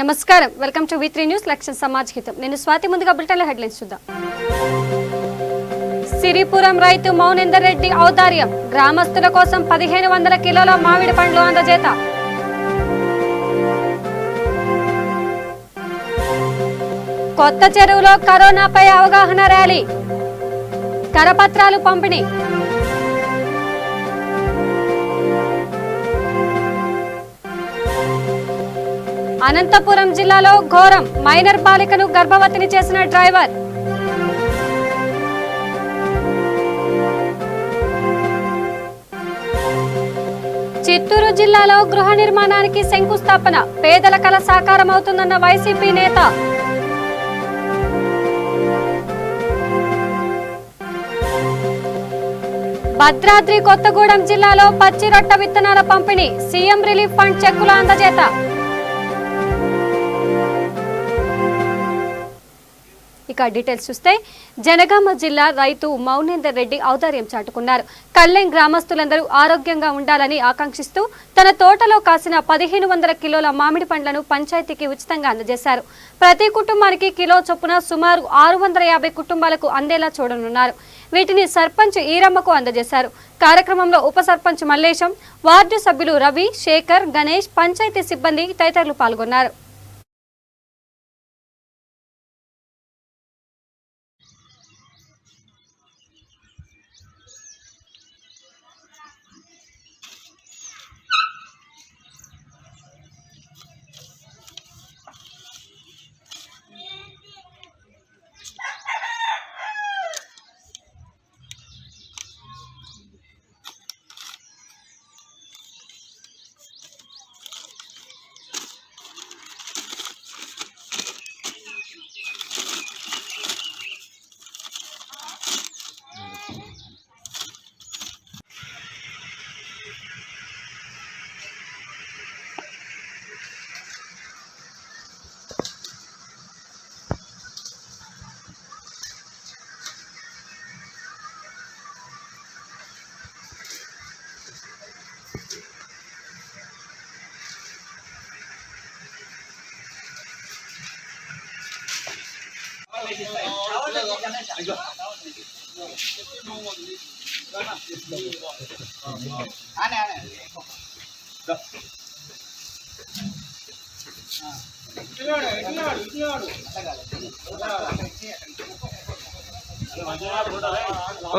నమస్కారం, welcome to V3 news లక్ష్యం సమాజ్ హితం. నేను స్వాతి. ముందుగా బులెటిన్ల హెడ్లైన్స్ చూద్దాం. సిరిపురం రైతు మౌనేందర్ రెడ్డి ఔదార్యం, గ్రామస్తుల కోసం 1500 కిలోల మామిడి పండ్లు అందజేత. కొత్త చెరువులో కరోనాపై అవగాహన ర్యాలీ, కరపత్రాలు పంపిణీ. అనంతపురం జిల్లాలో ఘోరం, మైనర్ బాలికను గర్భవతిని చేసిన డ్రైవర్. చిత్తూరు జిల్లాలో గృహ నిర్మాణానికి శంకుస్థాపన, పేదల కల సాకారమవుతుందన్న వైసీపీ నేత. భద్రాద్రి కొత్తగూడెం జిల్లాలో పచ్చి రొట్ట విత్తనాల పంపిణీ, సీఎం రిలీఫ్ ఫండ్ చెక్కుల అందజేత. ఇక డీటెయిల్స్ చూస్తే, జనగామ జిల్లా రైతు మౌనేందర్ రెడ్డి ఔదార్యం చాటుకున్నారు. కల్లెం గ్రామస్తులందరూ ఆరోగ్యంగా ఉండాలని ఆకాంక్షిస్తూ తన తోటలో కాసిన 1500 కిలోల మామిడి పండ్లను పంచాయతీకి ఉచితంగా అందజేశారు. ప్రతి కుటుంబానికి కిలో చొప్పున సుమారు 650 కుటుంబాలకు అందేలా చూడనున్నారు. వీటిని సర్పంచ్ ఈరమ్మకు అందజేశారు. కార్యక్రమంలో ఉప సర్పంచ్ మల్లేశం, వార్డు సభ్యులు రవి, శేఖర్, గణేష్, పంచాయతీ సిబ్బంది తదితరులు పాల్గొన్నారు.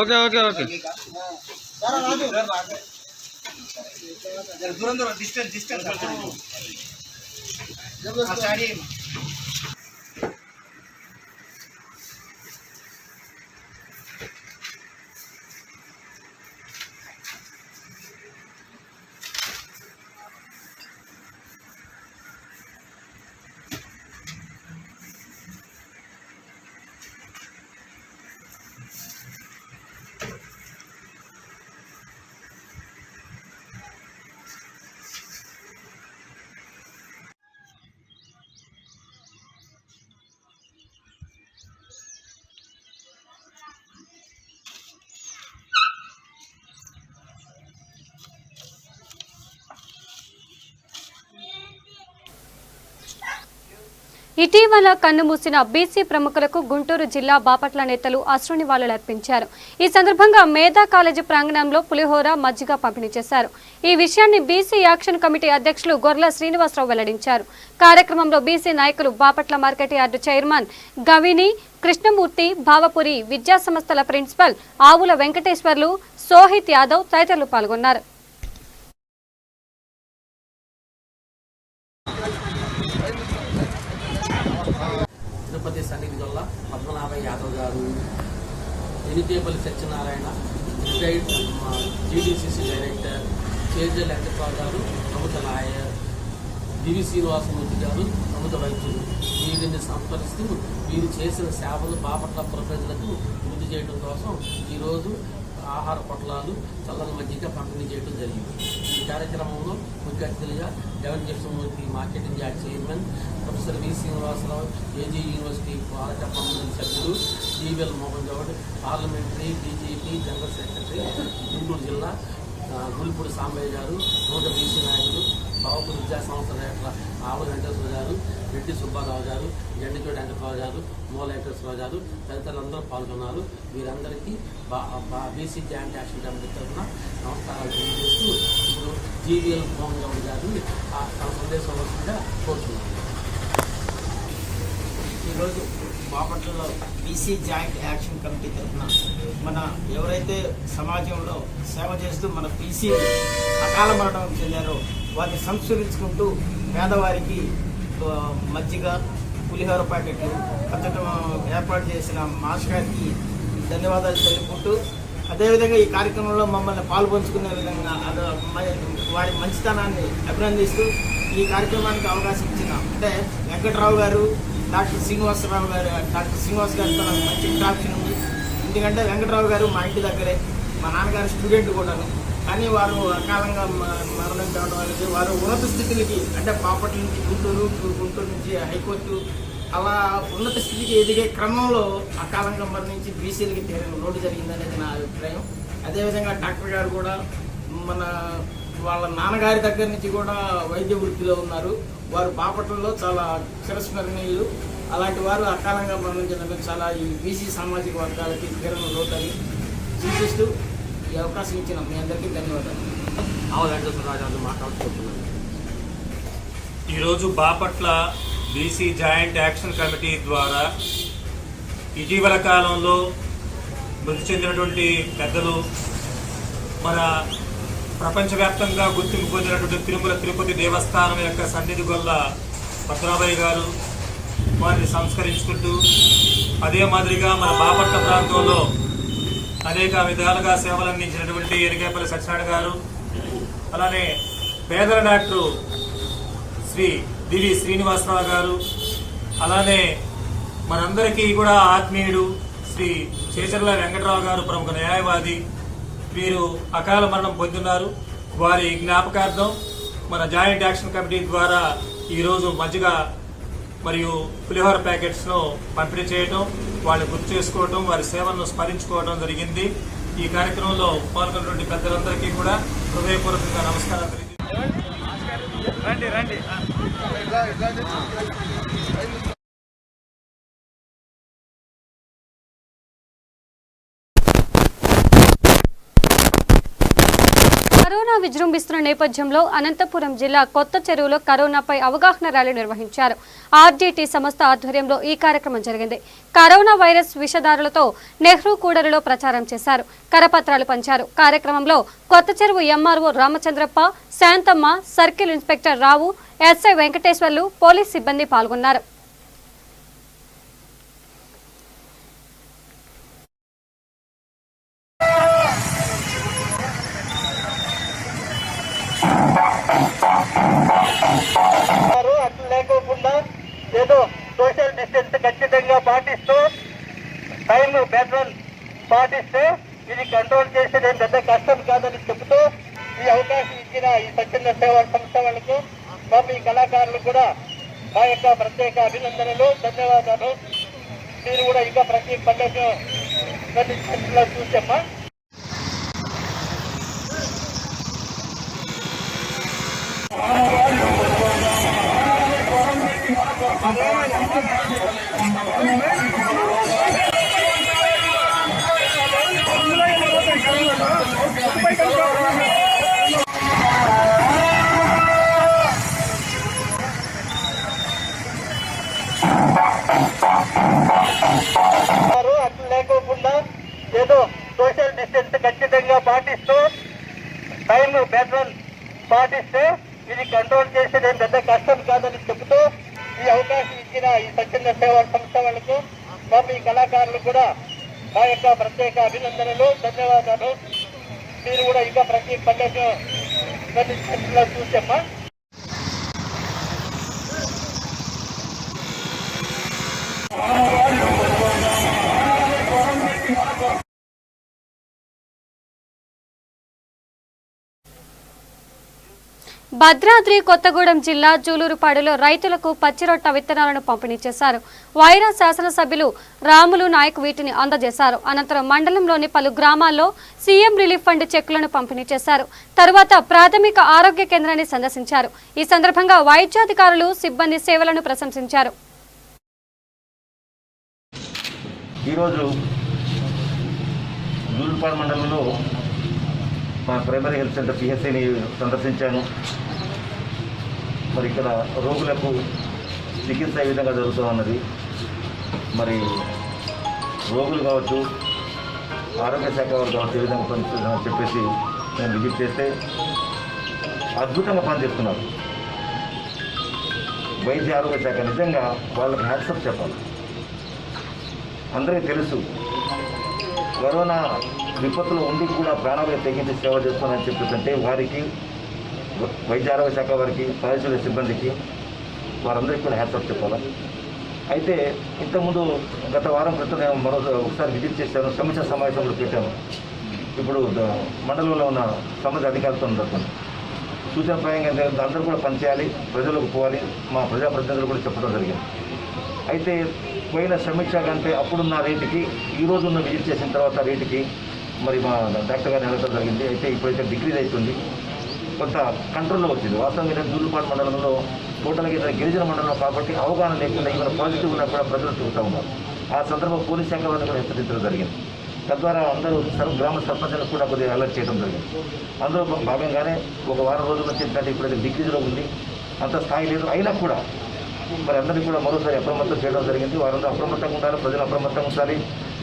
ఓకే ఓకే ఓకే దూరం దూరం డిస్టెన్స్ ఇటీవల కన్నుమూసిన బీసీ ప్రముఖులకు గుంటూరు జిల్లా బాపట్ల నేతలు అశ్రునివాళులర్పించారు. ఈ సందర్భంగా మేధా కాలేజీ ప్రాంగణంలో పులిహోర, మజ్జిగ పంపిణీ చేశారు. ఈ విషయాన్ని బీసీ యాక్షన్ కమిటీ అధ్యక్షులు గొర్ల శ్రీనివాసరావు వెల్లడించారు. కార్యక్రమంలో బీసీ నాయకులు, బాపట్ల మార్కెట్ యార్డు చైర్మన్ గవిని కృష్ణమూర్తి, భావపురి విద్యా సంస్థల ప్రిన్సిపల్ ఆవుల వెంకటేశ్వర్లు, సోహిత్ యాదవ్ తదితరులు పాల్గొన్నారు. తిరుపతి సన్నిధి వల్ల పద్మనాభ యాదవ్ గారు, Enithepalli Satyanarayana, retired GDCC director, Chejal Venkatarao గారు, ప్రభుత్వ లాయర్, దివి శ్రీనివాసమూర్తి గారు, ప్రభుత్వ వైద్యులు, వీరిని సంస్కరిస్తూ వీరు చేసిన సేవలు బాపట్ల ప్రజలకు వృద్ధి చేయడం కోసం ఈరోజు ఆహార పొట్లాలు, చల్లని మజ్జిగ పంపిణీ చేయడం జరిగింది. ఈ కార్యక్రమంలో ముఖ్య అతిథులుగా Jagan Krishnamurthy marketing yard chairman, professor V Srinivasarao, AG university పాలక మండలి సభ్యులు, GVL Mohan Goud, parliamentary BJP general secretary, Guntur జిల్లా గుల్పూడి సాంబయ్య గారు, నూట బీసీ నాయకులు, బావపూర్ విద్యా సంస్థ డైరెక్టర్ ఆవుల వెంకటేశ్వర గారు, మట్టి సుబ్బారావు గారు, జండితోటి వెంకటరావు గారు, మూలైటేశ్వరరావు గారు తదితరులందరూ పాల్గొన్నారు. వీరందరికీ బీసీ జాయింట్ యాక్షన్ కమిటీ తరఫున నమస్కారాలు తెలియజేస్తూ ఇప్పుడు జీవీఎల్ మోహన్ గౌడ్ గారిని తన సందేశంగా కోరుతున్నాను. ఈరోజు బాపట్లలో బీసీ జాయింట్ యాక్షన్ కమిటీ తరఫున మన ఎవరైతే సమాజంలో సేవ చేస్తూ మన బీసీ అకాల మరణం చెందారో వారిని సంస్కరించుకుంటూ పేదవారికి మజ్జిగ, పులిహోర ప్యాకెట్లు పంచడం ఏర్పాటు చేసిన మాస్ గారికి ధన్యవాదాలు తెలుపుకుంటూ, అదేవిధంగా ఈ కార్యక్రమంలో మమ్మల్ని పాల్పంచుకునే విధంగా వారి మంచితనాన్ని అభినందిస్తూ ఈ కార్యక్రమానికి అవకాశం ఇచ్చిన అంటే వెంకటరావు గారు, డాక్టర్ శ్రీనివాస్ గారితో నాకు మంచి ఇంట్రాక్షన్ ఉంది. ఎందుకంటే వెంకటరావు గారు మా ఇంటి దగ్గరే, మా నాన్నగారు స్టూడెంట్ కూడాను. కానీ వారు అకాలంగా మరణించడం అనేది వారు ఉన్నత స్థితులకి అంటే బాపట్ల నుంచి గుంటూరు నుంచి హైకోర్టు అలా ఉన్నత స్థితికి ఎదిగే క్రమంలో అకాలంగా మరణించి బీసీలకి తీరని లోటు జరిగిందనేది నా అభిప్రాయం. అదేవిధంగా డాక్టర్ గారు కూడా వాళ్ళ నాన్నగారి దగ్గర నుంచి కూడా వైద్య వృత్తిలో ఉన్నారు. వారు బాపట్లలో చాలా చిరస్మరణీయులు. అలాంటి వారు అకాలంగా మరణించడం చాలా ఈ బీసీ సామాజిక వర్గాలకి తీరని లోటు అని సూచిస్తూ ఈ అవకాశం ఇచ్చిన మీ అందరికీ ధన్యవాదాలు. ఈరోజు Bapatla BC joint action committee ద్వారా ఇటీవల కాలంలో మృతి చెందినటువంటి పెద్దలు, మన ప్రపంచవ్యాప్తంగా గుర్తింపు పొందినటువంటి తిరుపతి దేవస్థానం యొక్క సన్నిధి గొల్ల పద్మనాభయ్య గారు వారిని సంస్కరించుకుంటూ, అదే మాదిరిగా మన బాపట్ల ప్రాంతంలో అనేక విధాలుగా సేవలు అందించినటువంటి ఎరిగేపల్లి సత్యనారాయణ గారు, అలానే పేదల డాక్టరు శ్రీ దివి శ్రీనివాసరావు గారు, అలానే మనందరికీ కూడా ఆత్మీయుడు శ్రీ చేచర్ల వెంకటరావు గారు, ప్రముఖ న్యాయవాది, వీరు అకాల మరణం పొందున్నారు. వారి జ్ఞాపకార్థం మన జాయింట్ యాక్షన్ కమిటీ ద్వారా ఈరోజు మజ్జిగ మరియు పులిహోర ప్యాకెట్స్ను పంపిణీ చేయడం, వాళ్ళని గుర్తు చేసుకోవడం, వారి సేవలను స్మరించుకోవడం జరిగింది. ఈ కార్యక్రమంలో పాల్గొన్నటువంటి పెద్దలందరికీ కూడా హృదయపూర్వకంగా నమస్కారం తెలియజేస్తున్నాను. కరోనా విజృంభిస్తున్న నేపథ్యంలో అనంతపురం జిల్లా కొత్త చెరువులో కరోనాపై అవగాహన ర్యాలీ నిర్వహించారు. ఆర్డీటీ సంస్థ ఆధ్వర్యంలో ఈ కార్యక్రమం జరిగింది. కరోనా వైరస్ విషధారులతో నెహ్రూ కూడలిలో ప్రచారం చేశారు. కరపత్రాలు పంచారు. కార్యక్రమంలో Kotha Cheruvu MRO Ramachandrappa, Santhamma, circle inspector Rao, SI Venkateswarlu, police సిబ్బంది పాల్గొన్నారు. అట్లా లేకోకుండా ఏదో సోషల్ డిస్టెన్స్ ఖచ్చితంగా పాటిస్తూ టైం బెటర్ పాటిస్తే ఇది కంట్రోల్ చేసేది ఏం పెద్ద కష్టం కాదని చెబుతూ ఈ అవకాశం ఇచ్చిన ఈ స్వచ్ఛంద సేవా సంస్థ వాళ్ళకు మీ కళాకారులు కూడా మా యొక్క ప్రత్యేక అభినందనలు, ధన్యవాదాలు. మీరు కూడా ఇంకా ప్రతి పండుగ చూసామ్మా. అట్లా లేకోకుండా ఏదో సోషల్ డిస్టెన్స్ ఖచ్చితంగా పాటిస్తూ టైం బెటర్ పాటిస్తే ఇది కంట్రోల్ చేసేది ఏం పెద్ద కష్టం కాదని చెబుతూ ఈ అవకాశం ఇచ్చిన ఈ స్వచ్ఛంద సేవా సంస్థ వాళ్ళకు మీ కళాకారులు కూడా మా యొక్క ప్రత్యేక అభినందనలు, ధన్యవాదాలు. మీరు కూడా ఇంకా ప్రతి పండుగ చూసామ్మా. భద్రాద్రి కొత్తగూడెం జిల్లా జూలూరుపాడులో రైతులకు పచ్చిరొట్ట విత్తనాలను పంపిణీ చేశారు. వైరా శాసనసభ్యులు రాములు నాయక్ వీటిని అందజేశారు. అనంతరం మండలంలోని పలు గ్రామాల్లో సీఎం రిలీఫ్ ఫండ్ చెక్కులను పంపిణీ చేశారు. తరువాత ప్రాథమిక ఆరోగ్య కేంద్రాన్ని సందర్శించారు. ఈ సందర్భంగా వైద్యాధికారులు సిబ్బంది సేవలను ప్రశంసించారు. ఈరోజు జూలూరుపాడు మండలంలో మా ప్రైమరీ హెల్త్ సెంటర్ పిహెచ్సిని సందర్శించాను. మరి ఇక్కడ రోగులకు చికిత్స ఏ విధంగా జరుగుతూ ఉన్నది, మరి రోగులు కావచ్చు, ఆరోగ్య శాఖ వారు కావచ్చు, ఏ విధంగా పనిచేస్తుందని చెప్పేసి నేను విజిట్ చేస్తే అద్భుతంగా పనిచేస్తున్నారు. వైద్య ఆరోగ్య శాఖ నిజంగా వాళ్ళకి హ్యాట్సప్ చెప్పాలి. అందరికీ తెలుసు కరోనా విపత్తులో ఉండి కూడా ప్రాణాలు తెగించి సేవ చేస్తున్నారని చెప్పేసి వారికి, వైద్య ఆరోగ్య శాఖ వారికి, పారిశుద్ధ్య సిబ్బందికి వారందరికీ కూడా హ్యాట్సప్ చెప్పాలి. అయితే ఇంతకుముందు గత వారం క్రితం నేను ఒకసారి విజిట్ చేశాను. సమీక్ష సమావేశం కూడా పెట్టాను. ఇప్పుడు మండలంలో ఉన్న సంబంధిత అధికారులతో జరుగుతుంది. సూచనప్రాయంగా అందరూ కూడా పనిచేయాలి, ప్రజలకు పోవాలి, మా ప్రజాప్రతినిధులు కూడా చెప్పడం జరిగింది. అయితే పోయిన సమీక్ష కంటే అప్పుడున్న రేటుకి ఈరోజు ఉన్న విజిట్ చేసిన తర్వాత రేటుకి మరి మా డాక్టర్ గారిని అడగడం జరిగింది. అయితే ఇప్పుడైతే డిక్రీజ్ అవుతుంది, కొంత కంట్రోల్లో వచ్చింది. వాస్తవంగా జూలూరుపాడు మండలంలో టోటల్గా గిరిజన మండలంలో కాబట్టి అవగాహన లేకుండా ఈవెన్ పాజిటివ్ ఉన్నా కూడా ప్రజలు చూస్తూ ఉన్నారు. ఆ సందర్భంలో పోలీస్ శాఖ వారిని కూడా హెచ్చరించడం జరిగింది. తద్వారా అందరూ గ్రామ సర్పంచులకు కూడా కొద్దిగా అలర్ట్ చేయడం జరిగింది. అందులో భాగంగానే ఒక వారం రోజుల నుంచి ఏంటంటే ఇప్పుడైతే డిక్రీజ్లో ఉంది, అంత స్థాయి లేదు. అయినా కూడా మరి అందరినీ కూడా మరోసారి అప్రమత్తం చేయడం జరిగింది. వారందరూ అప్రమత్తంగా ఉండాలి, ప్రజలు అప్రమత్తంగా ఉండాలి.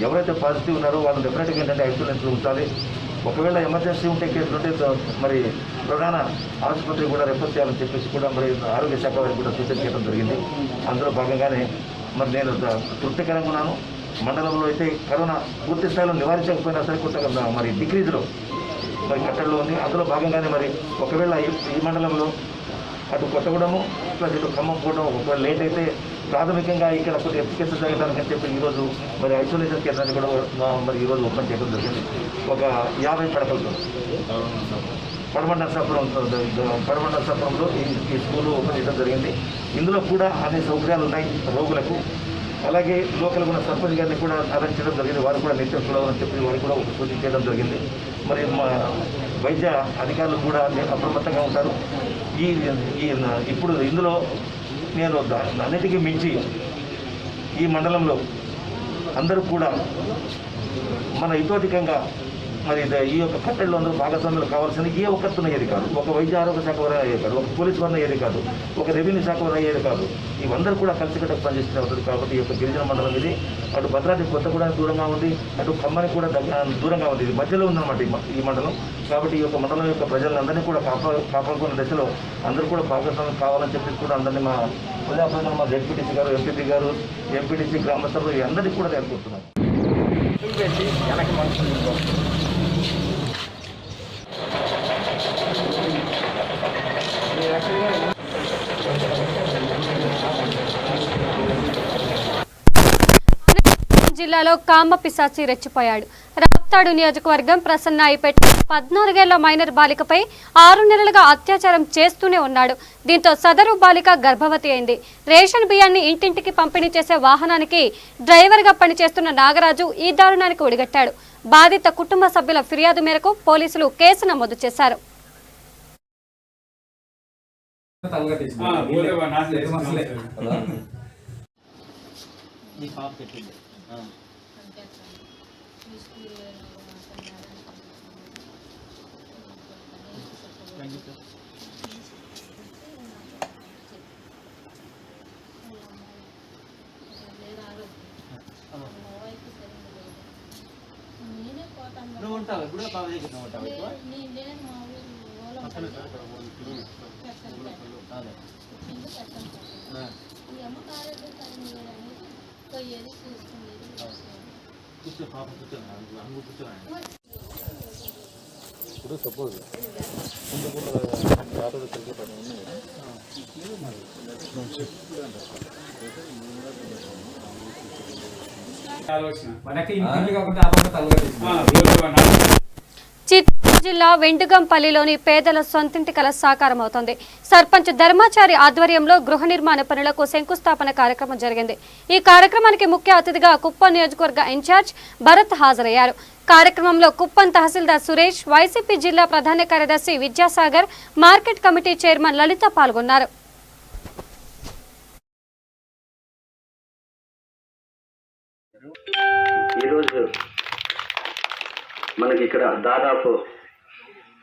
ఎవరైతే పాజిటివ్ ఉన్నారో వాళ్ళు డెఫినెట్గా ఏంటంటే ఐసోలేషన్లో ఉంచాలి. ఒకవేళ ఎమర్జెన్సీ ఉంటే కేసులు ఉంటే మరి ప్రధాన ఆసుపత్రి కూడా రెఫర్ చేయాలని చెప్పేసి కూడా మరి ఆరోగ్య శాఖ వారికి కూడా సూచన చేయడం జరిగింది. అందులో భాగంగానే మరి నేను తృప్తికరంగా ఉన్నాను. మండలంలో అయితే కరోనా పూర్తి స్థాయిలో నివారించకపోయినా సరే కొత్తగా మరి డిక్రీజ్లో మరి కట్టడిలో ఉంది. అందులో భాగంగానే మరి ఒకవేళ ఈ మండలంలో అటు కొత్తగూడెము ప్లస్ ఇటు ఖమ్మం కూడా ఒకవేళ లేట్ అయితే ప్రాథమికంగా ఇక్కడ కొద్దిగా చికిత్స జరగడానికని చెప్పి ఈరోజు మరి ఐసోలేషన్ కేంద్రాన్ని కూడా మరి ఈరోజు ఓపెన్ చేయడం జరిగింది. ఒక 50 పడకలతో పడమట నరసాపురంలో ఈ స్కూలు ఓపెన్ చేయడం జరిగింది. ఇందులో కూడా అన్ని సౌకర్యాలు ఉన్నాయి రోగులకు. అలాగే లోకల్ ఉన్న సర్పంచ్ గారిని కూడా ఆదరించడం జరిగింది. వారు కూడా నిత్యం చూడాలని చెప్పి వారికి కూడా ఒక సూచన చేయడం జరిగింది. మరి మా వైద్య అధికారులు కూడా అప్రమత్తంగా ఉంటారు. ఇప్పుడు ఇందులో నేను అన్నిటికీ మించి ఈ మండలంలో అందరూ కూడా మన ఇతోధికంగా మరి ఈ యొక్క కట్టడిలో అందరూ భాగస్వాములు కావాల్సింది ఏ ఒక్కరితో అయ్యేది కాదు. ఒక వైద్య ఆరోగ్య శాఖ వల్ల అయ్యేది కాదు, ఒక పోలీసు వల్ల అయ్యేది కాదు, ఒక రెవెన్యూ శాఖ వల్ల అయ్యేది కాదు. ఇవందరూ కూడా కలిసికట్టుగా పనిచేస్తూ అవుతుంది. కాబట్టి ఈ యొక్క గిరిజన మండలం ఇది అటు భద్రాద్రి కొత్తగూడెం దూరంగా ఉంది, అటు ఖమ్మానికి కూడా దూరంగా ఉంది. ఇది మధ్యలో ఉందన్నమాట ఈ మండలం. కాబట్టి ఈ యొక్క మండలం యొక్క ప్రజలందరినీ కూడా కాపాడుకున్న దశలో అందరూ కూడా భాగస్వామ్యం కావాలని చెప్పి కూడా అందరినీ మా ప్రజాప్రతినిధులు, మా జెడ్పీటీసీ గారు, ఎంపీపీ గారు, ఎంపీటీసీ గ్రామస్తులు అందరికీ కూడా నేర్పుతున్నాను. వెనక్కి మనసు జిల్లాలో కామ పిశాచి రెచ్చిపోయాడు. రాప్తాడు నియోజకవర్గం ప్రసన్నాయిపేట 14 ఏళ్ల మైనర్ బాలికపై 6 నెలలుగా అత్యాచారం చేస్తూనే ఉన్నాడు. దీంతో సదరు బాలిక గర్భవతి అయింది. రేషన్ బియ్యాన్ని ఇంటింటికి పంపిణీ చేసే వాహనానికి డ్రైవర్గా పనిచేస్తున్న నాగరాజు ఈ దారుణానికి ఒడిగట్టాడు. బాధిత కుటుంబ సభ్యుల ఫిర్యాదు మేరకు పోలీసులు కేసు నమోదు చేశారు. నువ్వు ఉంటావు ఇప్పుడు బాబు దగ్గర ఉంటావు కూర్చో పాప కూర్చోండి. ఇప్పుడు సపోజ్ చిత్తూరు జిల్లా వెండుగంపల్లిలోని పేదల సొంతింటి కల సాకారమవుతోంది. సర్పంచ్ ధర్మాచారి ఆధ్వర్యంలో గృహ నిర్మాణ పనులకు శంకుస్థాపన కార్యక్రమం జరిగింది. ఈ కార్యక్రమానికి ముఖ్య అతిథిగా కుప్పం నియోజకవర్గ ఇన్ఛార్జ్ భరత్ హాజరయ్యారు. కార్యక్రమంలో కుప్పం తహసీల్దార్ సురేష్, వైసీపీ జిల్లా ప్రధాన కార్యదర్శి విద్యాసాగర్, మార్కెట్ కమిటీ చైర్మన్ లలిత పాల్గొన్నారు. ఈరోజు మనకి ఇక్కడ దాదాపు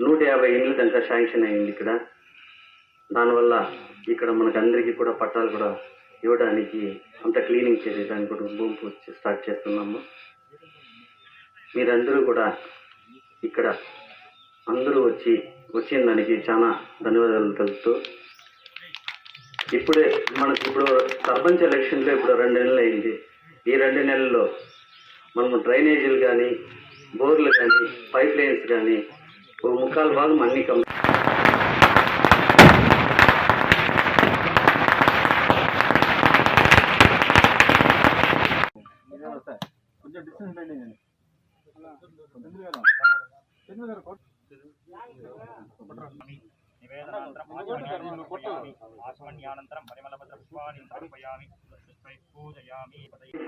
150 ఇండ్ల దాకా శాంక్షన్ అయింది. ఇక్కడ దానివల్ల ఇక్కడ మనకు అందరికీ కూడా పట్టాలు కూడా ఇవ్వడానికి అంత క్లీనింగ్ చేసేదానికి కూడా భూమి పూజ స్టార్ట్ చేస్తున్నాము. మీరందరూ కూడా ఇక్కడ అందరూ వచ్చిన దానికి చాలా ధన్యవాదాలు తెలుపుతూ, ఇప్పుడు సర్పంచ్ ఎలక్షన్లో ఇప్పుడు 2 నెలలు అయింది. ఈ 2 నెలల్లో మనము డ్రైనేజీలు కానీ, బోర్లు కానీ, పైప్ లైన్స్ కానీ ఒక 3/4 భాగం అన్ని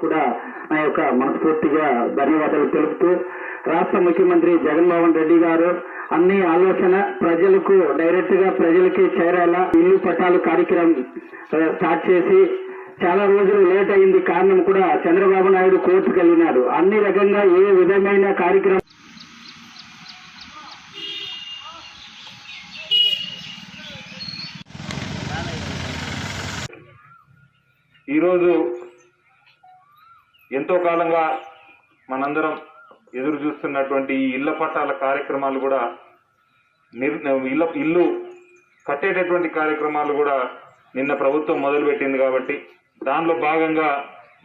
కూడా నా యొక్క మనస్ఫూర్తిగా ధన్యవాదాలు తెలుపుతూ, రాష్ట్ర ముఖ్యమంత్రి జగన్మోహన్ రెడ్డి గారు అన్ని ఆలోచన ప్రజలకు డైరెక్ట్ గా ప్రజలకి చేరేలా ఇల్లు పట్టాలు కార్యక్రమం స్టార్ట్ చేసి చాలా రోజులు లేట్ అయింది. కారణం కూడా చంద్రబాబు నాయుడు కోర్టుకు వెళ్ళినాడు. అన్ని రకంగా ఏ విధమైన కార్యక్రమం ఈరోజు ఎంతో కాలంగా మనందరం ఎదురు చూస్తున్నటువంటి ఈ ఇళ్ల పట్టాల కార్యక్రమాలు కూడా ఇల్లు కట్టేటటువంటి కార్యక్రమాలు కూడా నిన్న ప్రభుత్వం మొదలుపెట్టింది. కాబట్టి దానిలో భాగంగా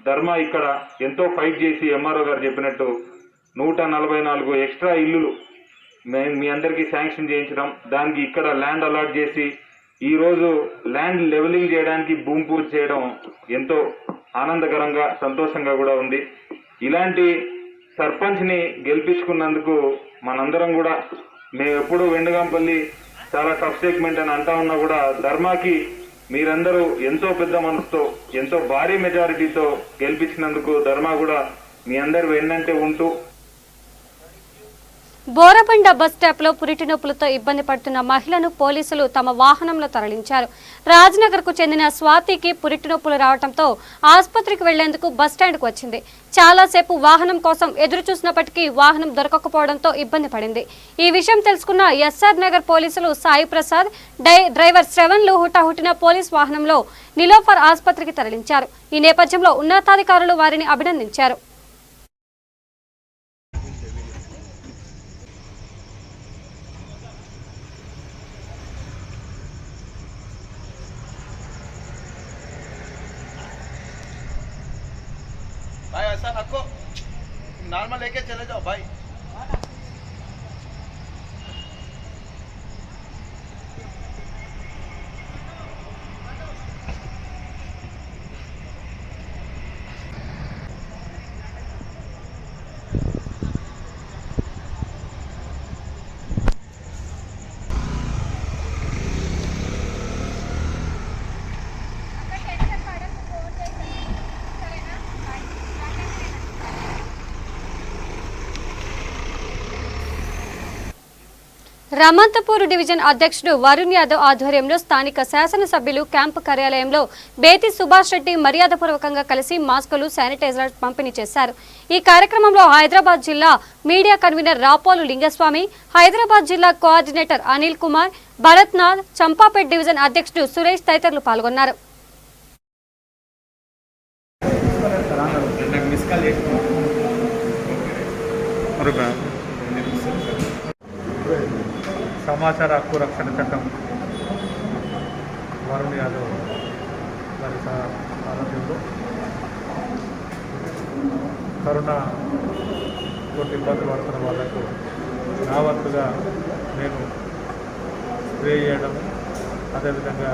ధర్మ ఇక్కడ ఎంతో ఫైట్ చేసి ఎంఆర్ఓ గారు చెప్పినట్టు 144 ఎక్స్ట్రా ఇల్లులు మీ అందరికీ శాంక్షన్ చేయించడం, దానికి ఇక్కడ ల్యాండ్ అలాట్ చేసి ఈరోజు ల్యాండ్ లెవెలింగ్ చేయడానికి భూమి పూజ చేయడం ఎంతో ఆనందకరంగా, సంతోషంగా కూడా ఉంది. ఇలాంటి సర్పంచ్ని గెలిపించుకున్నందుకు మనందరం కూడా, మేము ఎప్పుడు వెండుగంపల్లి చాలా టఫ్ సెగ్మెంట్ అని అంటా ఉన్నా కూడా ధర్మాకి మీరందరూ ఎంతో పెద్ద మనసుతో, ఎంతో భారీ మెజారిటీతో గెలిపించినందుకు ధర్మ కూడా మీ అందరు వెన్నంటే ఉంటూ. బోరబండ బస్ స్టాప్ లో పురిటి నొప్పులతో ఇబ్బంది పడుతున్న మహిళను పోలీసులు తమ వాహనంలో తరలించారు. రాజ్నగర్ కు చెందిన స్వాతికి పురిటి నొప్పులు రావడంతో ఆసుపత్రికి వెళ్లేందుకు బస్టాండ్కు వచ్చింది. చాలాసేపు వాహనం కోసం ఎదురు చూసినప్పటికీ వాహనం దొరకకపోవడంతో ఇబ్బంది పడింది. ఈ విషయం తెలుసుకున్న ఎస్ఆర్ నగర్ పోలీసులు సాయి ప్రసాద్, డ్రైవర్ శ్రవణ్లు హుటాహుటిన పోలీస్ వాహనంలో నిలోఫర్ ఆసుపత్రికి తరలించారు. ఈ నేపథ్యంలో ఉన్నతాధికారులు వారిని అభినందించారు. भाई ऐसा रखो, नॉर्मल लेके चले जाओ भाई। రమంతపూర్ డివిజన్ అధ్యక్షుడు వరుణ్ యాదవ్ ఆధ్వర్యంలో స్థానిక శాసనసభ్యులు క్యాంపు కార్యాలయంలో బేతి సుభాష్ రెడ్డి మర్యాదపూర్వకంగా కలిసి మాస్కులు, శానిటైజర్ పంపిణీ చేశారు. ఈ కార్యక్రమంలో హైదరాబాద్ జిల్లా మీడియా కన్వీనర్ రాపోలు లింగస్వామి, హైదరాబాద్ జిల్లా కోఆర్డినేటర్ అనిల్ కుమార్, భరత్నాథ్, చంపాపేట్ డివిజన్ అధ్యక్షుడు సురేష్ తదితరులు పాల్గొన్నారు. సమాచార హక్కు రక్షణ చట్టం వరుణ్ యాదవ్ గారి ఆరోగ్యంలో కరోనా తోటి ఇబ్బంది పడుతున్న వాళ్లకు నా వంతుగా నేను స్ప్రే చేయడం, అదేవిధంగా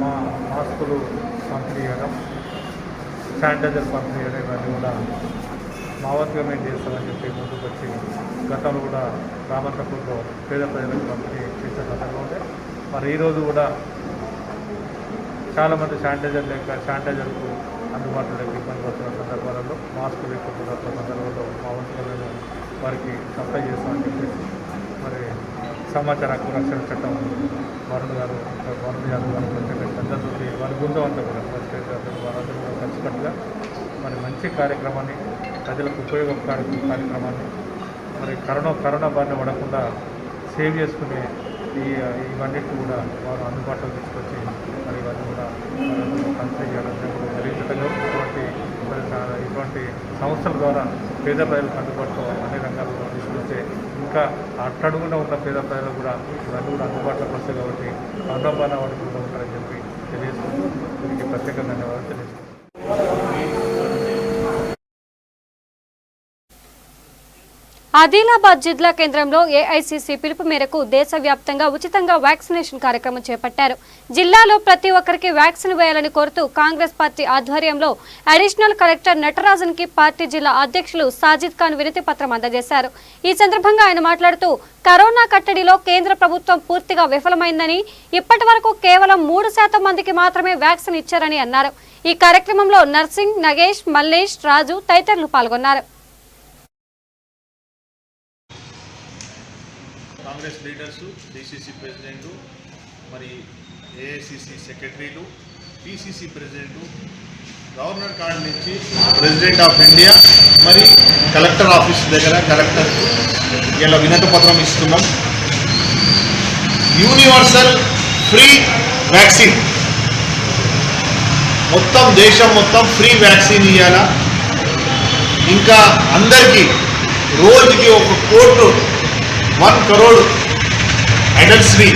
మా మాస్కులు పంపిణీ చేయడం, శానిటైజర్ పంపిణీ చేయడం ఇవన్నీ కూడా మా వంతుగా మేము చేస్తామని చెప్పి ముందుకు వచ్చి గతంలో కూడా రామంతపూర్లో పేద ప్రజలకు పంపిణీ చేసే సందర్భంలో ఉండే మరి ఈరోజు కూడా చాలామంది శానిటైజర్కు అందుబాటులోకి ఇబ్బంది పడుతున్న సందర్భాలలో మాస్కులు లేకుండా సందర్భంలో మా వంతుగా మేము వారికి సప్లై చేస్తామని చెప్పేసి మరి సమాచార హక్కు రక్షణ చట్టం వరుణ్ యాదవ్ గారు ప్రత్యేక శ్రద్ధతో వారి బృందం అంతా కూడా వారందరూ కూడా కలిసికట్టుగా మరి మంచి కార్యక్రమాన్ని ప్రజలకు ఉపయోగకారి కార్యక్రమాన్ని మరి కరోనా బారిన పడకుండా సేవ్ చేసుకునే ఇవన్నిటి కూడా వారు అందుబాటులో తీసుకొచ్చి మరి ఇవన్నీ కూడా కన్సిడర్ చేయడం జరిగించడంలో ఇటువంటి సంస్థల ద్వారా పేద ప్రజలకు అందుబాటులో అన్ని రంగాల్లో తీసుకొస్తే ఇంకా అట్టడుగున ఉన్న పేద ప్రజలకు కూడా ఇవన్నీ కూడా అందుబాటులోకి వస్తాయి కాబట్టి కరోనా బారిన పడకుండా ఉంటారని చెప్పి తెలియజేసుకుంటూ దీనికి ప్రత్యేక ధన్యవాదాలు తెలియజేస్తున్నాను. ఆదిలాబాద్ జిల్లా కేంద్రంలో ఏఐసీసీ పిలుపు మేరకు దేశవ్యాప్తంగా ఉచితంగా వ్యాక్సినేషన్ కార్యక్రమం చేపట్టారు. జిల్లాలో ప్రతి ఒక్కరికి వ్యాక్సిన్ వేయాలని కోరుతూ కాంగ్రెస్ పార్టీ ఆధ్వర్యంలో అడిషనల్ కలెక్టర్ నటరాజన్ కి పార్టీ జిల్లా అధ్యక్షులు సాజిద్ ఖాన్ వినతి పత్రం అందజేశారు. ఈ సందర్భంగా ఆయన మాట్లాడుతూ కరోనా కట్టడిలో కేంద్ర ప్రభుత్వం పూర్తిగా విఫలమైందని, ఇప్పటి వరకు కేవలం 3% మందికి మాత్రమే వ్యాక్సిన్ ఇచ్చారని అన్నారు. ఈ కార్యక్రమంలో నర్సింగ్, నగేష్, మల్లేష్, రాజు తదితరులు పాల్గొన్నారు. కాంగ్రెస్ లీడర్స్, డిసిసి ప్రెసిడెంటు, మరి ఏఐసిసి సెక్రటరీలు, పిసిసి ప్రెసిడెంటు, గవర్నర్ కార్డు నుంచి ప్రెసిడెంట్ ఆఫ్ ఇండియా, మరి కలెక్టర్ ఆఫీస్ దగ్గర కలెక్టర్ ఇలా వినతి పత్రం ఇస్తున్నాం. యూనివర్సల్ ఫ్రీ వ్యాక్సిన్, మొత్తం దేశం మొత్తం ఫ్రీ వ్యాక్సిన్ ఇవ్వాలా. ఇంకా అందరికీ రోజుకి 1 crore అడల్ట్స్ని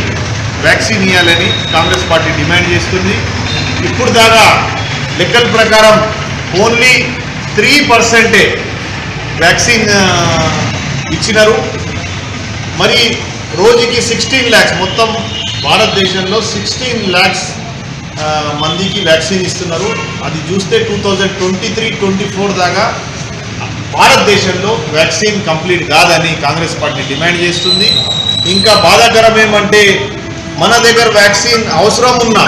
వ్యాక్సిన్ ఇవ్వాలని కాంగ్రెస్ పార్టీ డిమాండ్ చేస్తుంది. ఇప్పుడు దాకా లెక్కల ప్రకారం ఓన్లీ 3% వ్యాక్సిన్ ఇచ్చినారు. మరి రోజుకి 16 lakhs, మొత్తం భారతదేశంలో 16 lakhs మందికి వ్యాక్సిన్ ఇస్తున్నారు. అది చూస్తే 2023-24 దాకా భారతదేశంలో వ్యాక్సిన్ కంప్లీట్ కాదని కాంగ్రెస్ పార్టీ డిమాండ్ చేస్తుంది. ఇంకా బాధాకరం ఏమంటే మన దగ్గర వ్యాక్సిన్ అవసరం ఉన్నా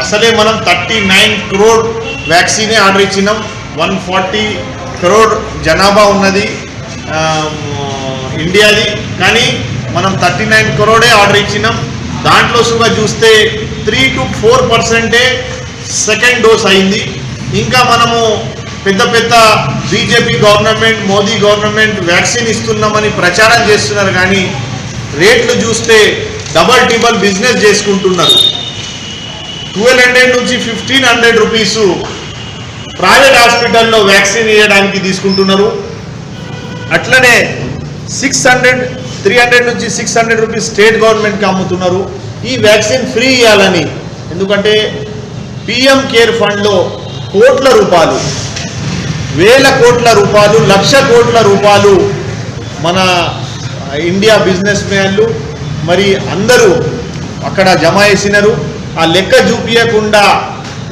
అసలే మనం 39 crore వ్యాక్సినే ఆర్డర్ ఇచ్చినాం. 140 crore జనాభా ఉన్నది ఇండియాది, కానీ మనం 39 crore ఆర్డర్ ఇచ్చినాం. దాంట్లో సుగా చూస్తే 3 to 4% సెకండ్ డోస్ అయింది. ఇంకా మనము పెద్ద పెద్ద BJP government, Modi government vaccine ఇస్తున్నామని ప్రచారం చేస్తున్నారు, కానీ రేట్లు చూస్తే డబల్ బిజినెస్ చేసుకుంటున్నారు. 1200 నుంచి 1500 రూపీస్ ప్రైవేట్ హాస్పిటల్లో వ్యాక్సిన్ ఇవ్వడానికి తీసుకుంటున్నారు. అట్లనే 300 నుంచి 600 రూపీస్ స్టేట్ గవర్నమెంట్కి అమ్ముతున్నారు. ఈ వ్యాక్సిన్ ఫ్రీ ఇవ్వాలని, ఎందుకంటే పిఎం కేర్ ఫండ్లో కోట్ల రూపాయలు, వేల కోట్ల రూపాయలు, లక్ష కోట్ల రూపాయలు మన ఇండియా బిజినెస్ మ్యాన్లు మరి అందరూ అక్కడ జమ చేసినారు. ఆ లెక్క చూపించకుండా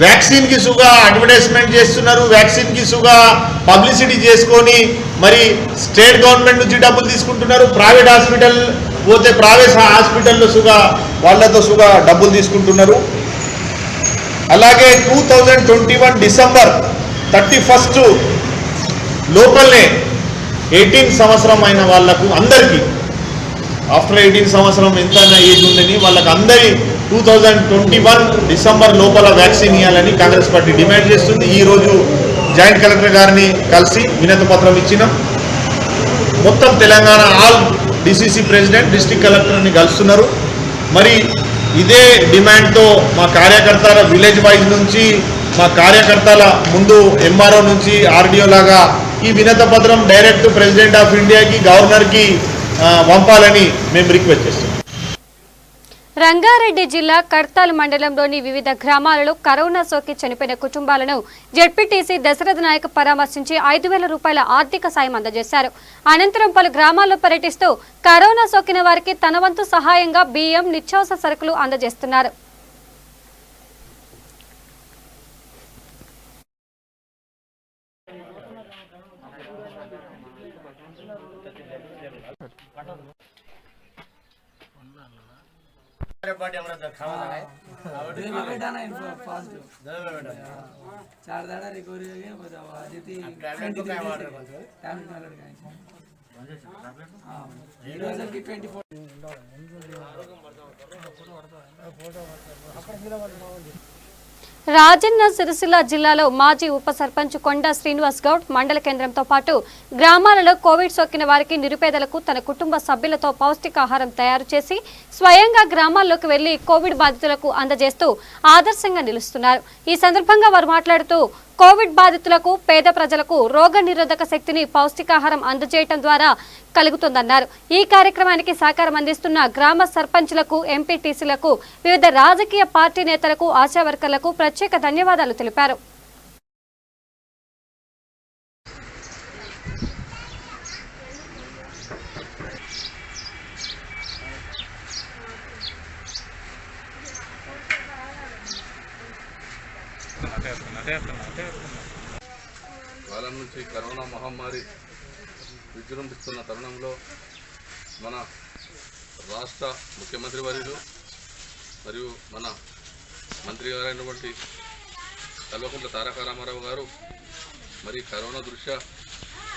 వ్యాక్సిన్కి సుగా అడ్వర్టైజ్మెంట్ చేస్తున్నారు, వ్యాక్సిన్కి సుగా పబ్లిసిటీ చేసుకొని మరి స్టేట్ గవర్నమెంట్ నుంచి డబ్బులు తీసుకుంటున్నారు. ప్రైవేట్ హాస్పిటల్ పోతే ప్రైవేట్ హాస్పిటల్లో సుగా వాళ్ళతో సుగా డబ్బులు తీసుకుంటున్నారు. అలాగే 2021 December 31 లోపలనే 18 సంవత్సరం అయిన వాళ్లకు అందరికీ, ఆఫ్టర్ 18 సంవత్సరం ఎంత ఏజ్ ఉందని వాళ్ళకి అందరి 2021 December లోపల వ్యాక్సిన్ ఇవ్వాలని కాంగ్రెస్ పార్టీ డిమాండ్ చేస్తుంది. ఈరోజు జాయింట్ కలెక్టర్ గారిని కలిసి వినతి పత్రం ఇచ్చినాం. మొత్తం Telangana all DCC president, district కలెక్టర్ని కలుస్తున్నారు. మరి ఇదే డిమాండ్తో మా కార్యకర్తల విలేజ్ వైజ్ నుంచి మా కార్యకర్తల ముందు ఎంఆర్ఓ నుంచి ఆర్డీఓ లాగా ఈ వినతి పత్రం డైరెక్ట్ ప్రెసిడెంట్ ఆఫ్ ఇండియాకి, గవర్నర్కి పంపాలని మేము రిక్వెస్ట్ చేస్తున్నాం. రంగారెడ్డి జిల్లా కడ్తాల్ మండలంలోని వివిధ గ్రామాలలో కరోనా సోకి చనిపోయిన కుటుంబాలను జెడ్పీటీసీ దశరథ నాయక్ పరామర్శించి 5,000 రూపాయల ఆర్థిక సాయం అందజేశారు. అనంతరం పలు గ్రామాల్లో పర్యటిస్తూ కరోనా సోకిన వారికి తన వంతు సహాయంగా బియ్యం, నిత్యావసర సరుకులు అందజేస్తున్నారు. రాజన్న సిరిసిల్ల జిల్లాలో మాజీ ఉప సర్పంచ్ కొండా శ్రీనివాస్ గౌడ్ మండల కేంద్రంతో పాటు గ్రామాలలో కోవిడ్ సోకిన వారికి నిరుపేదలకు తన కుటుంబ సభ్యులతో పౌష్టికాహారం తయారు చేసి స్వయంగా గ్రామాల్లోకి వెళ్లి కోవిడ్ బాధితులకు అందజేస్తూ ఆదర్శంగా నిలుస్తున్నారు. ఈ సందర్భంగా వారు మాట్లాడుతూ కోవిడ్ బాధితులకు పేద ప్రజలకు రోగ నిరోధక శక్తిని పౌష్టికాహారం అందజేయడం ద్వారా కలుగుతుందన్నారు. ఈ కార్యక్రమానికి సహకారం అందిస్తున్న గ్రామ సర్పంచులకు, ఎంపీటీసీలకు, వివిధ రాజకీయ పార్టీ నేతలకు, ఆశా వర్కర్లకు ప్రత్యేక ధన్యవాదాలు తెలిపారు. కాలం నుంచి కరోనా మహమ్మారి విజృంభిస్తున్న తరుణంలో మన రాష్ట్ర ముఖ్యమంత్రి వర్యులు మరియు మన మంత్రి గారైనటువంటి కల్వకుంట్ల తారక రామారావు గారు మరి కరోనా దృష్ట్యా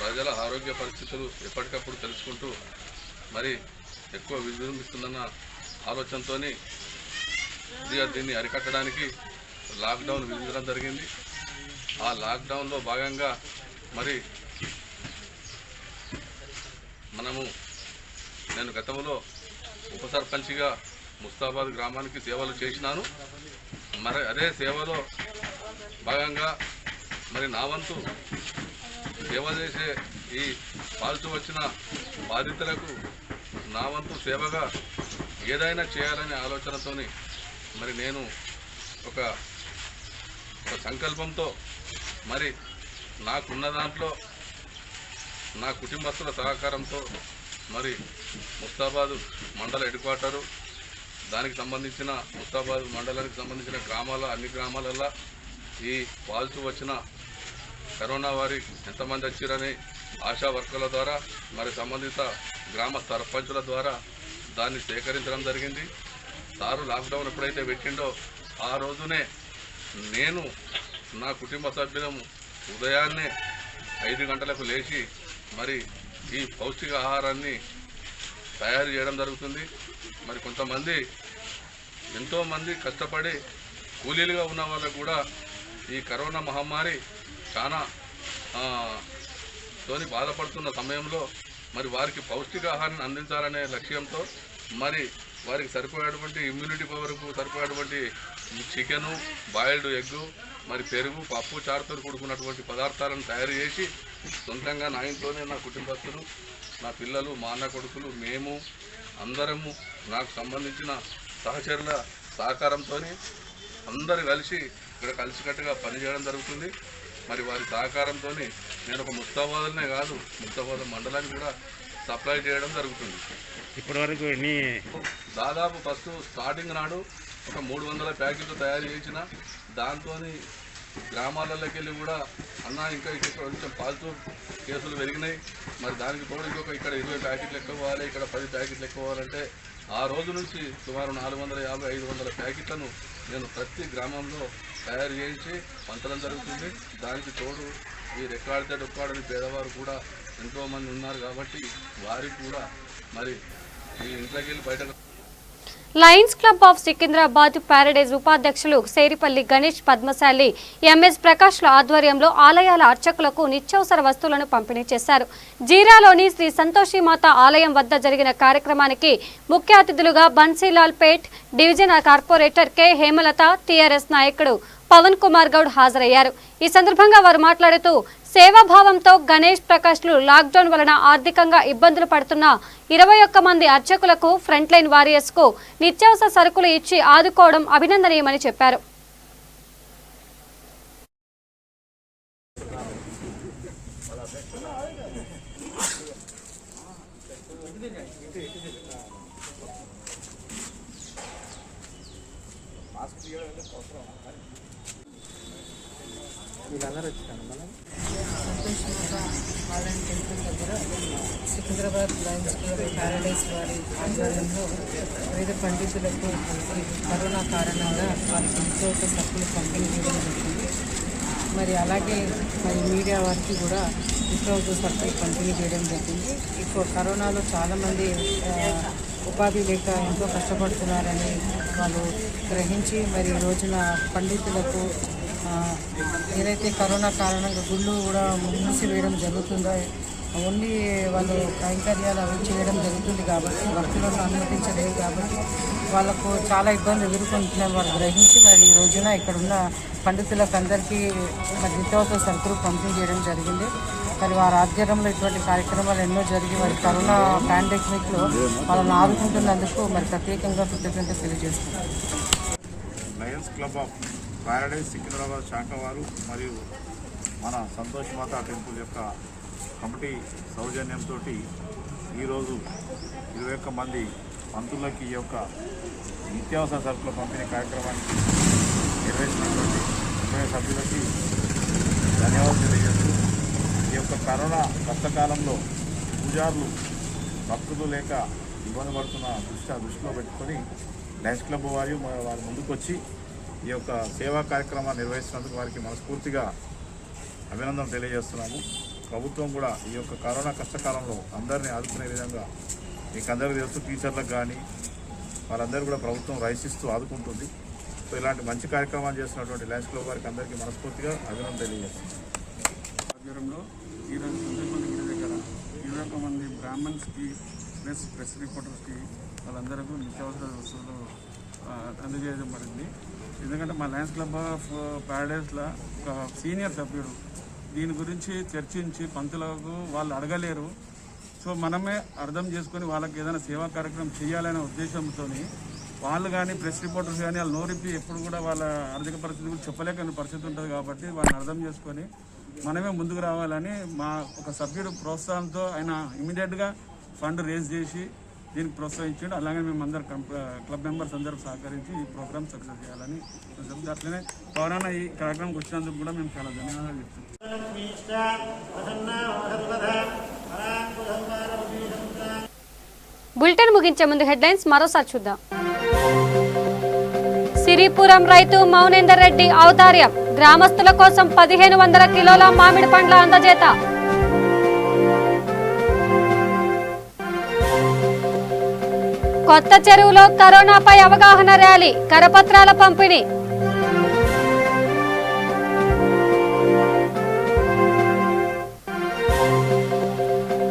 ప్రజల ఆరోగ్య పరిస్థితులు ఎప్పటికప్పుడు తెలుసుకుంటూ మరి ఎక్కువ విజృంభిస్తుందన్న ఆలోచనతో దీన్ని అరికట్టడానికి లాక్డౌన్ విధించడం జరిగింది. ఆ లాక్డౌన్లో భాగంగా మరి నేను గతంలో ఉప సర్పంచ్గా ముస్తాబాద్ గ్రామానికి సేవలు చేసినాను. మరి అదే సేవలో భాగంగా మరి నా వంతు సేవ చేసే ఈ పాల్చు వచ్చిన బాధితులకు నా వంతు సేవగా ఏదైనా చేయాలనే ఆలోచనతోని మరి నేను ఒక సంకల్పంతో మరి నాకున్న దాంట్లో నా కుటుంబస్తుల సహకారంతో మరి ముస్తాబాద్ మండల హెడ్ క్వార్టరు దానికి సంబంధించిన ముస్తాబాద్ మండలానికి సంబంధించిన అన్ని గ్రామాలలో ఈ పాల్చు వచ్చిన కరోనా వారి ఎంతమంది వచ్చారని ఆశా వర్కర్ల ద్వారా మరి సంబంధిత గ్రామ సర్పంచుల ద్వారా దాన్ని సేకరించడం జరిగింది. సారు లాక్డౌన్ ఎప్పుడైతే పెట్టిండో ఆ రోజునే నేను నా కుటుంబ సభ్యులము ఉదయాన్నే 5 గంటలకు లేచి మరి ఈ పౌష్టిక ఆహారాన్ని తయారు చేయడం జరుగుతుంది. మరి కొంతమంది ఎంతోమంది కష్టపడి కూలీలుగా ఉన్న వాళ్ళకు కూడా ఈ కరోనా మహమ్మారి చాలా తోని బాధపడుతున్న సమయంలో మరి వారికి పౌష్టికాహారాన్ని అందించాలనే లక్ష్యంతో మరి వారికి సరిపోయేటువంటి ఇమ్యూనిటీ పవర్కు సరిపోయేటువంటి చికెను, బాయిల్డ్ ఎగ్గు, మరి పెరుగు, పప్పు, చారుతో కూడుకున్నటువంటి పదార్థాలను తయారు చేసి సొంతంగా నా ఇంట్లోనే నా కుటుంబస్తులు, నా పిల్లలు, మా అన్న కొడుకులు, మేము అందరము నాకు సంబంధించిన సహచరుల సహకారంతో అందరూ కలిసి ఇక్కడ కలిసికట్టుగా పనిచేయడం జరుగుతుంది. మరి వారి సహకారంతో నేను ఒక ముస్తాబాద్నే కాదు ముస్తాబాద్ మండలానికి కూడా సప్లై చేయడం జరుగుతుంది. ఇప్పటివరకు దాదాపు ఫస్ట్ స్టార్టింగ్ నాడు ఒక 300 ప్యాకెట్లు తయారు చేసిన దాంతో గ్రామాలలోకి వెళ్ళి కూడా ఇంకా కొంచెం పాల్తూ కేసులు పెరిగినాయి. మరి దానికి తోడు ఇక్కడ 20 ప్యాకెట్లు ఎక్కువ పోవాలి, ఇక్కడ 10 ప్యాకెట్లు ఎక్కువ పోవాలంటే ఆ రోజు నుంచి సుమారు 450-500 ప్యాకెట్లను నేను ప్రతి గ్రామంలో తయారు చేయించి పంచడం జరుగుతుంది. దానికి తోడు ఈ రెక్కాడితే డొక్కాడని పేదవారు కూడా ఎంతోమంది ఉన్నారు కాబట్టి వారికి కూడా మరి ఈ ఇంట్లోకి వెళ్ళి బయట Lions club of Secunderabad Paradise ఉపాధ్యక్షులు సేరిపల్లి గణేష్ పద్మశాలి ఎంఎస్ ప్రకాష్ల ఆధ్వర్యంలో ఆలయాల అర్చకులకు నిత్యావసర వస్తువులను పంపిణీ చేశారు. జీరాలోని శ్రీ సంతోషిమాత ఆలయం వద్ద జరిగిన కార్యక్రమానికి ముఖ్య అతిథులుగా Bansilal Pet division corporator K Hemalatha, TRS నాయకుడు పవన్ కుమార్ గౌడ్ హాజరయ్యారు. ఈ సందర్భంగా వారు మాట్లాడుతూ సేవాభావంతో గణేష్ ప్రకాష్లు లాక్డౌన్ వలన ఆర్థికంగా ఇబ్బందులు పడుతున్న 21 మంది అర్చకులకు, ఫ్రంట్ లైన్ వారియర్స్ కు నిత్యావసర సరుకులు ఇచ్చి ఆదుకోవడం అభినందనీయమని చెప్పారు. వీళ్ళందరూ వచ్చారు మనం టెంపుల్ దగ్గర సికింద్రాబాద్ లయన్స్ క్లబ్ ప్యారడైస్ వారి ఆధ్వర్యంలో వేద పండితులకు కరోనా కారణంగా వారికి నిత్యావసర సరుకులు పంపిణీ చేయడం జరిగింది. మరి అలాగే మరి మీడియా వారికి కూడా నిత్యావసర సరుకులు పంపిణీ చేయడం జరిగింది. ఇప్పుడు కరోనాలో చాలామంది ఉపాధి లేక ఎంతో కష్టపడుతున్నారని వాళ్ళు గ్రహించి మరి ఈ రోజున పండితులకు ఏదైతే కరోనా కారణంగా గుళ్ళు కూడా మూసివేయడం జరుగుతుందో ఓన్లీ వాళ్ళు కైంకర్యాలు అవి చేయడం జరుగుతుంది కాబట్టి భక్తులను అనుమతించలేదు కాబట్టి వాళ్ళకు చాలా ఇబ్బంది ఎదుర్కొంటున్నారు వాళ్ళు గ్రహించి మరి ఈ రోజున ఇక్కడున్న పండితులకు అందరికీ మరి నిత్యావసర సరుకులు పంపిణీ చేయడం జరిగింది. మరి వారి ఆధ్వర్యంలో ఇటువంటి కార్యక్రమాలు ఎన్నో జరిగి మరి కరోనా పాండమిక్లో వాళ్ళని ఆదుకుంటున్నందుకు మరి ప్రత్యేకంగా కృతజ్ఞత తెలియజేస్తున్నారు. Lions club of Paradise Secunderabad శాఖ వారు మరియు మన సంతోష్ మాత టెంపుల్ యొక్క కమిటీ సౌజన్యంతో ఈరోజు 21 మంది పంతులకి ఈ యొక్క నిత్యావసర సరుకుల పంపిణీ కార్యక్రమానికి నిర్వహించినటువంటి 20 సభ్యులకి ధన్యవాదాలు తెలియజేస్తూ ఈ యొక్క కరోనా కష్టకాలంలో పూజారులు భక్తులు లేక ఇబ్బంది పడుతున్న దృష్టిలో పెట్టుకొని లయన్స్ క్లబ్ వారు ముందుకు వచ్చి ఈ యొక్క సేవా కార్యక్రమాన్ని నిర్వహిస్తున్నందుకు వారికి మనస్ఫూర్తిగా అభినందనలు తెలియజేస్తున్నాము. ప్రభుత్వం కూడా ఈ యొక్క కరోనా కష్టకాలంలో అందరినీ ఆదుకునే విధంగా మీకు అందరికీ తెలుసు టీచర్లకు కానీ వాళ్ళందరూ కూడా ప్రభుత్వం రైసిస్తూ ఆదుకుంటుంది. సో ఇలాంటి మంచి కార్యక్రమాలు చేస్తున్నటువంటి లయన్స్ క్లబ్ వారికి అందరికీ మనస్ఫూర్తిగా అభినందనలు తెలియజేస్తున్నాం. ఆధ్వర్యంలో ఈరోజు సంతోష్ గుడి దగ్గర 21 మంది బ్రాహ్మణ్స్కి ప్రెస్ రిపోర్టర్స్కి వాళ్ళందరికీ నిత్యావసర వస్తువులు అందజేయడం జరిగింది. ఎందుకంటే మా లయన్స్ క్లబ్ ఆఫ్ ప్యారడైస్లో ఒక సీనియర్ సభ్యుడు దీని గురించి చర్చించి పంతులకు వాళ్ళు అడగలేరు. సో మనమే అర్థం చేసుకొని వాళ్ళకి ఏదైనా సేవా కార్యక్రమం చేయాలనే ఉద్దేశంతో వాళ్ళు కానీ ప్రెస్ రిపోర్టర్స్ కానీ వాళ్ళు నోరిప్పి ఎప్పుడు కూడా వాళ్ళ ఆర్థిక పరిస్థితి కూడా చెప్పలేని పరిస్థితి ఉంటుంది కాబట్టి వాళ్ళని అర్థం చేసుకొని మనమే ముందుకు రావాలని మా ఒక సభ్యుడు ప్రోత్సాహంతో ఆయన ఇమీడియట్గా ఫండ్ రేజ్ చేసి దీనికి ప్రోత్సహించాడు. అలాగే మేము అందరు క్లబ్ మెంబర్స్ అందరూ సహకరించి ఈ ప్రోగ్రామ్ సక్సెస్ చేయాలని అట్లనే పౌరాణ ఈ కార్యక్రమంకి వచ్చినందుకు కూడా మేము చాలా ధన్యవాదాలు చెప్తున్నాం. బులెటిన్ ముగించే ముందు హెడ్లైన్స్ మరోసారి చూద్దాం. సిరిపురం రైతు మౌనేందర్ రెడ్డి ఔదార్యం గ్రామస్తుల కోసం 1500 కిలోల మామిడి పండ్ల అందజేత. కొత్త చెరువులో కరోనాపై అవగాహన ర్యాలీ కరపత్రాల పంపిణీ.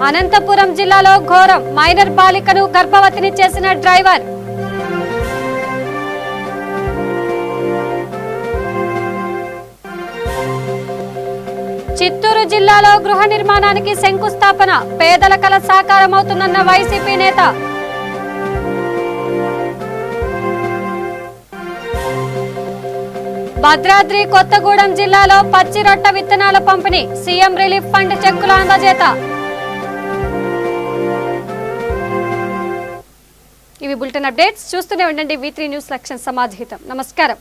అనంతపురం జిల్లాలో ఘోరం మైనర్ బాలికను గర్భవతిని చేసిన డ్రైవర్. చిత్తూరు జిల్లాలో గృహ నిర్మాణానికి శంకుస్థాపన పేదల కల సాకారమవుతుందన్న వైసీపీ నేత. భద్రాద్రి కొత్తగూడెం జిల్లాలో పచ్చి రొట్ట విత్తనాల పంపిణీ సీఎం రిలీఫ్ ఫండ్ చెక్కుల అందజేత. ఇవి బులెటిన్ అప్డేట్స్. చూస్తూనే ఉండండి V3 న్యూస్ లక్ష్యం సమాజహితం. నమస్కారం.